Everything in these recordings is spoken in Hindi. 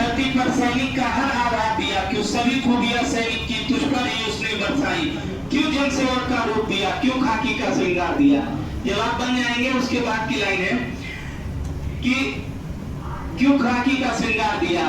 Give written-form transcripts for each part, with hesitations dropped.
धरती पर सैनिक का हर आवाज दिया, क्यों सभी खूबियां सैनिक की तुझ पर ही उसने बरसाई, क्यों जनसेवक का रूप दिया, क्यों खाकी का श्रृंगार दिया। जवाब बन जाएंगे। उसके बाद की लाइन है कि क्यों खाकी का श्रृंगार दिया।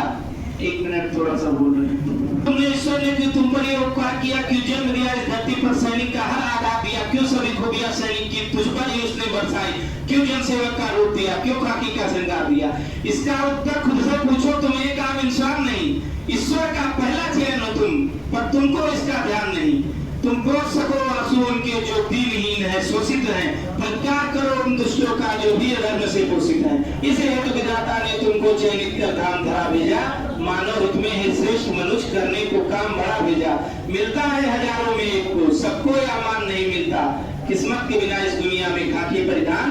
एक मिनट थोड़ा सा बोल रहे हैं। तुमने ईश्वर ने क्यों तुम पर ये उपकार किया, क्यों जन्म दिया इस धरती पर सैनिक का हर आघात दिया, क्यों सभी खूबियां सैनिक की तुझ पर ही उसने बरसाई, क्यों जनसेवक का रूप दिया, क्यों खाकी का श्रृंगार दिया। इसका उत्तर खुद से पूछो, तुम एक आम इंसान नहीं, ईश्वर का पहला चयन हो तुम, पर तुमको इसका ध्यान नहीं। तुम बोल सको आंसू उनके जो दीनहीन है, शोषित हैं, फटकार करो उन दुष्टों का जो भी धर्म से पोषित है। इसे हेतु विधाता ने तुमको चयनित कर धाम धरा भेजा, मानव हित में है श्रेष्ठ मनुष्य, करने को काम बड़ा भेजा। मिलता है हजारों में एक को, सबको यह मान नहीं मिलता, किस्मत के बिना इस दुनिया में खाकी परिधान।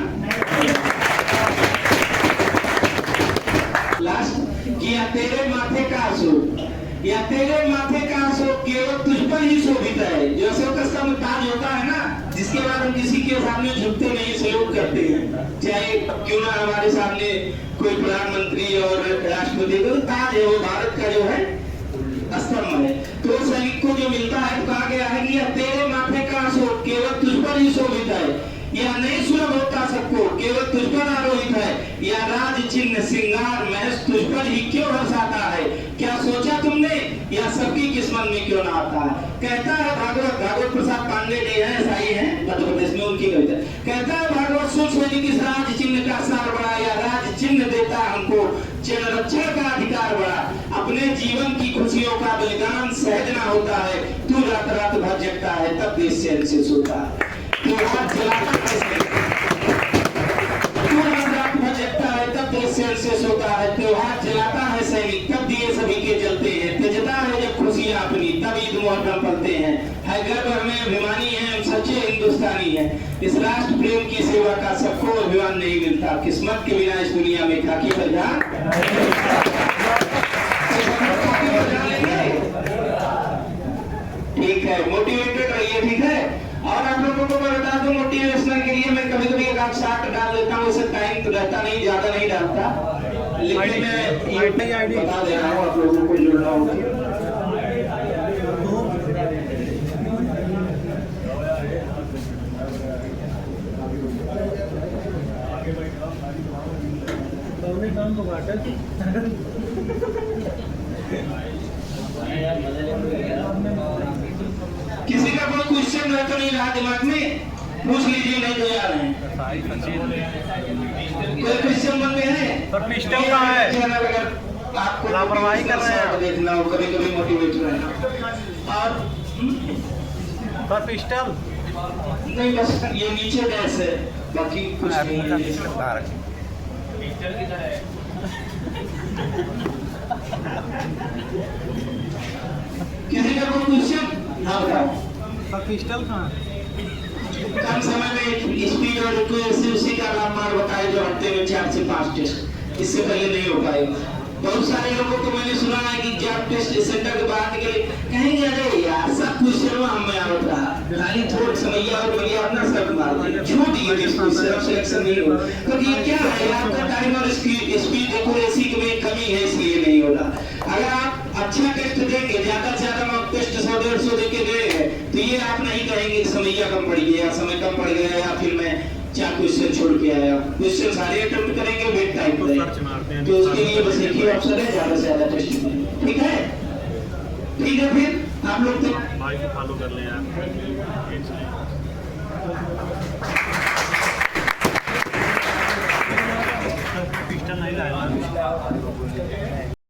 लास्ट, या तेरे माथे का अशोक, या तेरे माथे का अशोक केवल तुझ पर ही शोभित है। जो अशोक का ताज होता है ना, जिसके बाद हम किसी के सामने झुकते नहीं, सलूट करते हैं, चाहे क्यों ना हमारे सामने कोई प्रधानमंत्री और राष्ट्रपति, तो ताज है वो, भारत का जो है स्तंभ है। तो सैनिक को जो मिलता है, तो कहा गया है कि यह तेरे माथे का अशोक केवल तुझ पर ही शोभित है, यह नहीं सुलभ होता सबको, केवल तुझ पर आरोहित है, यह राज चिन्ह श्रृंगार महज तुझ पर ही क्यों हर्षाता है। क्या सोचा तुमने, यह सबकी किस्मत में क्यों ना आता है। कहता है भागवत प्रसाद पांडे जी हैं, ईसाई हैं मध्य प्रदेश में, उनकी कविता कहता है भागवत सुन सैनिक इस राज चिन्ह का सार बड़ा, यह राज चिन्ह देता हमको चिन्ह रक्षण का अधिकार बड़ा। अपने जीवन की खुशियों का बलिदान सहज ना होता है, तू रात रात भर जगता है तब देश चैन से सोता है। त्योहार जलाता कैसे, तू रात रात भर जगता है तब देश चैन से सोता है। त्योहार जलाता है सैनिक तब दिए सभी के जलते हैं, त्यजता है जब खुशियां अपनी तब ईद मुहर्रम पलते हैं। है गर्व हमें अभिमानी है, हम सच्चे हिंदुस्तानी हैं, इस राष्ट्र प्रेम की सेवा का सबको अभिमान नहीं मिलता, किस्मत के बिना इस दुनिया में खाकी परिधान। ठीक है, मोटिवेटेड रहिए, ठीक है। और आप लोगों को मैं बता दूं, मोटिवेशनल के लिए मैं कभी कभी एक आध शॉट डाल देता हूँ, उसे टाइम तो रहता नहीं, ज्यादा नहीं डालता, लेकिन मैं ये बता दे रहा हूँ आप लोगों को जुड़ना होगा। किसी का कोई क्वेश्चन रह तो नहीं रहा दिमाग में, पूछ लीजिए, नहीं तो यार हैं कोई क्वेश्चन बन गए हैं। पर पिस्टल कहाँ है, अगर आपको लापरवाही कर रहे हैं, देखना हो, कभी कभी मोटिवेट रहे। और पर पिस्टल नहीं, बस ये नीचे गैस है, बाकी कुछ नहीं है। किसी का कोई क्वेश्चन? हाँ बताओ। पिस्टल कहाँ, कम समय में स्पीड और उसी का लाभ बताए जो हफ्ते में 4 से 5 टेस्ट, इससे पहले नहीं हो पाएगा। बहुत सारे लोगों को मैंने सुना है कि जब टेस्ट सेंटर के बाहर निकले कहेंगे अरे यार सब क्वेश्चन हमें आवत रहा, खाली थोड़ा समैया और बढ़िया अपना सब मार दिया, छूट ये सिलेक्शन नहीं हो। तो ये क्या है, आपका टाइम और स्पीड एक्यूरेसी में कमी है, इसलिए नहीं हो रहा। अगर आप अच्छा टेस्ट देंगे, ज्यादा से ज्यादा मॉक टेस्ट 100-150 देके दे रहे हैं, तो ये आप नहीं कहेंगे समैया कम पड़ गया, समय कम पड़ गया, या फिर मैं 4 क्वेश्चन छोड़ के आया। क्वेश्चन सारे अटेम्प्ट करेंगे, वेट टाइम करेंगे, तो उसके लिए बस एक ही ऑप्शन है, ज्यादा से ज्यादा टेस्ट दें, ठीक है। ठीक है, फिर आप लोग तो भाई को फॉलो कर ले यार।